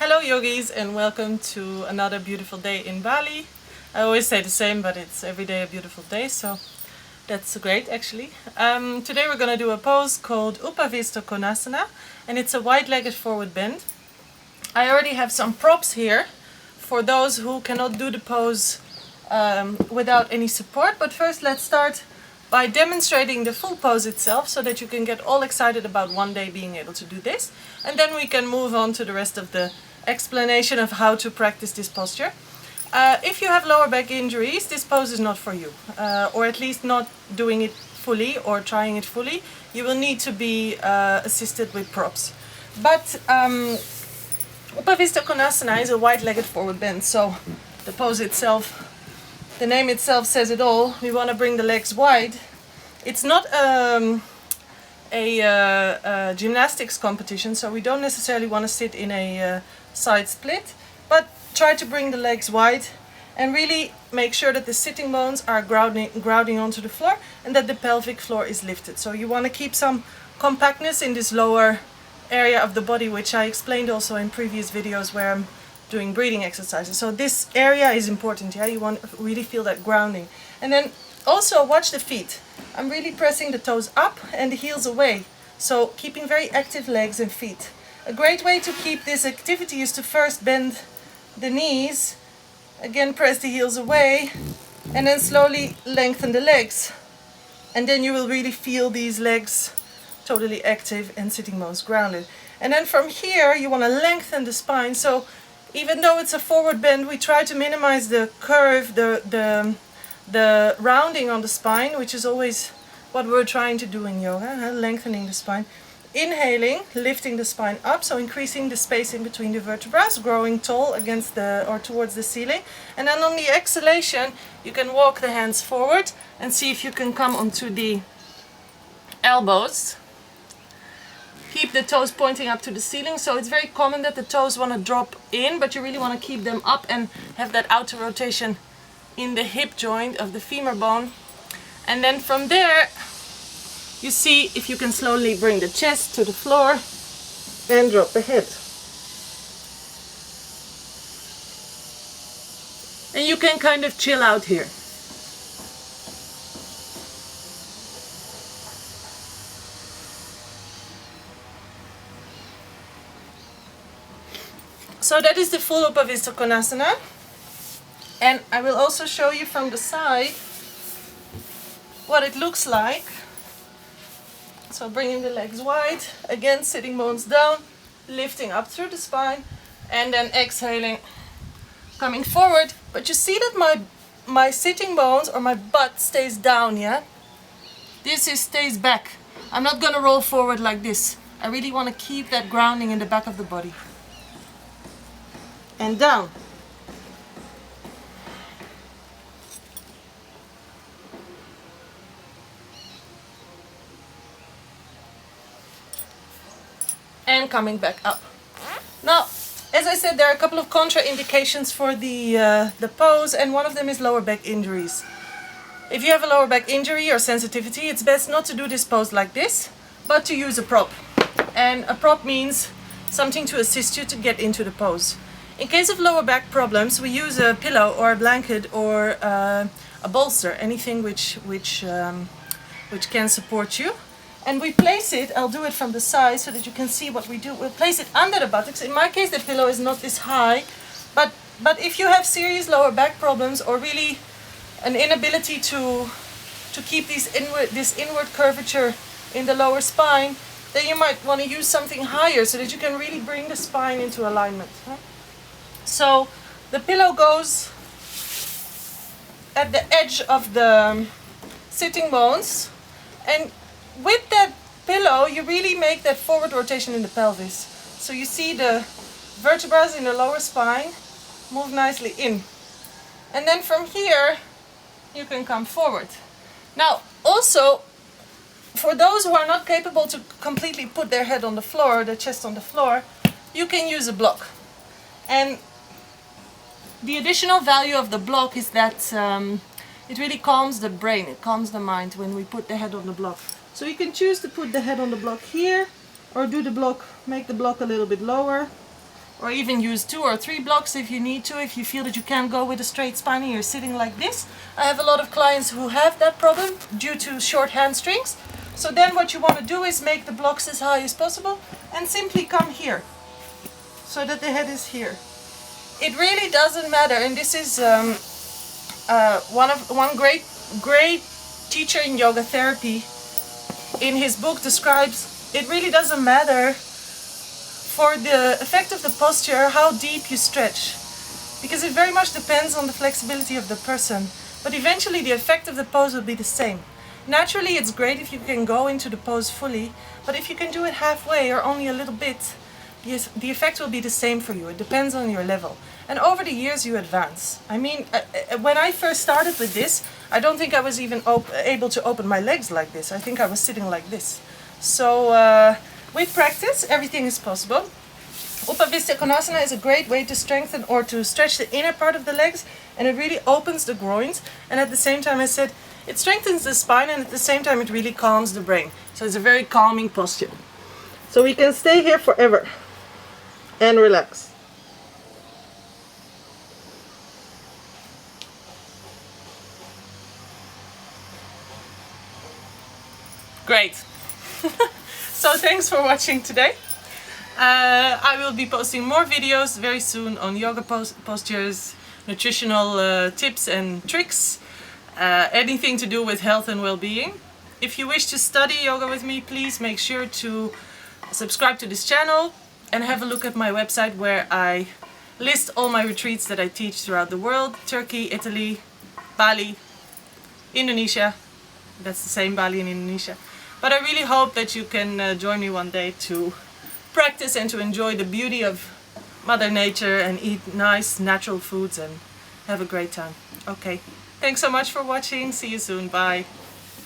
Hello yogis, and welcome to another beautiful day in Bali. I always say the same, but it's every day a beautiful day, so that's great actually. Today we're going to do a pose called Uppavista Konasana, and it's a wide-legged forward bend. I already have some props here for those who cannot do the pose without any support, but first let's start by demonstrating the full pose itself so that you can get all excited about one day being able to do this, and then we can move on to the rest of the explanation of how to practice this posture. If you have lower back injuries, this pose is not for you, or at least not doing it fully or trying it fully. You will need to be assisted with props. But Uppavista Konasana is a wide-legged forward bend, so the pose itself, the name itself says it all. We want to bring the legs wide. It's not a gymnastics competition, so we don't necessarily want to sit in a side split, but try to bring the legs wide and really make sure that the sitting bones are grounding onto the floor and that the pelvic floor is lifted. So you want to keep some compactness in this lower area of the body, which I explained also in previous videos where I'm doing breathing exercises. So this area is important, yeah? You want to really feel that grounding. And then also watch the feet. I'm really pressing the toes up and the heels away. So keeping very active legs and feet. A great way to keep this activity is to first bend the knees, again press the heels away, and then slowly lengthen the legs. And then you will really feel these legs totally active and sitting bones grounded. And then from here you want to lengthen the spine. So even though it's a forward bend, we try to minimize the curve, the rounding on the spine, which is always what we're trying to do in yoga, lengthening the spine. Inhaling, lifting the spine up, so increasing the space in between the vertebrae, growing tall against the or towards the ceiling. And then on the exhalation, you can walk the hands forward and see if you can come onto the elbows. Keep the toes pointing up to the ceiling. So it's very common that the toes want to drop in, but you really want to keep them up and have that outer rotation in the hip joint of the femur bone. And then from there, you see if you can slowly bring the chest to the floor and drop the head. And you can kind of chill out here. So that is the full Uppavista Konasana. And I will also show you from the side what it looks like. So bringing the legs wide, again sitting bones down, lifting up through the spine, and then exhaling, coming forward. But you see that my sitting bones or my butt stays down, yeah? This stays back. I'm not gonna roll forward like this. I really want to keep that grounding in the back of the body. And down. And coming back up. Now, as I said, there are a couple of contraindications for the pose, and one of them is lower back injuries. If you have a lower back injury or sensitivity, it's best not to do this pose like this, but to use a prop. And a prop means something to assist you to get into the pose. In case of lower back problems, we use a pillow or a blanket or a bolster, anything which can support you. And we place it, I'll do it from the side so that you can see what we do. We'll place it under the buttocks. In my case, the pillow is not this high, but if you have serious lower back problems or really an inability to keep this inward curvature in the lower spine, then you might want to use something higher so that you can really bring the spine into alignment. So the pillow goes at the edge of the sitting bones, and with that pillow you really make that forward rotation in the pelvis. So you see the vertebrae in the lower spine move nicely in. And then from here you can come forward. Now also, for those who are not capable to completely put their head on the floor, their chest on the floor, you can use a block. And the additional value of the block is that it really calms the brain, it calms the mind when we put the head on the block. So you can choose to put the head on the block here, or do the block, make the block a little bit lower. or even use 2 or 3 blocks if you need to, if you feel that you can't go with a straight spine and you're sitting like this. I have a lot of clients who have that problem due to short hamstrings. So then what you want to do is make the blocks as high as possible and simply come here so that the head is here. It really doesn't matter, and this is one great teacher in yoga therapy in his book describes it really doesn't matter for the effect of the posture how deep you stretch, because it very much depends on the flexibility of the person, but eventually the effect of the pose will be the same. Naturally, it's great if you can go into the pose fully, but if you can do it halfway or only a little bit, the effect will be the same for you. It depends on your level. And over the years you advance. I mean, when I first started with this, I don't think I was even able to open my legs like this. I think I was sitting like this. So with practice, everything is possible. Uppavista Konasana is a great way to strengthen or to stretch the inner part of the legs, and it really opens the groins, and at the same time, I said, it strengthens the spine, and at the same time it really calms the brain. So it's a very calming posture. So we can stay here forever and relax. Great. So thanks for watching today. I will be posting more videos very soon on yoga postures, nutritional tips and tricks, anything to do with health and well-being. If you wish to study yoga with me, please make sure to subscribe to this channel and have a look at my website where I list all my retreats that I teach throughout the world: Turkey, Italy, Bali, Indonesia. That's the same, Bali in Indonesia. But I really hope that you can join me one day to practice and to enjoy the beauty of Mother Nature and eat nice natural foods and have a great time. Okay, thanks so much for watching. See you soon. Bye.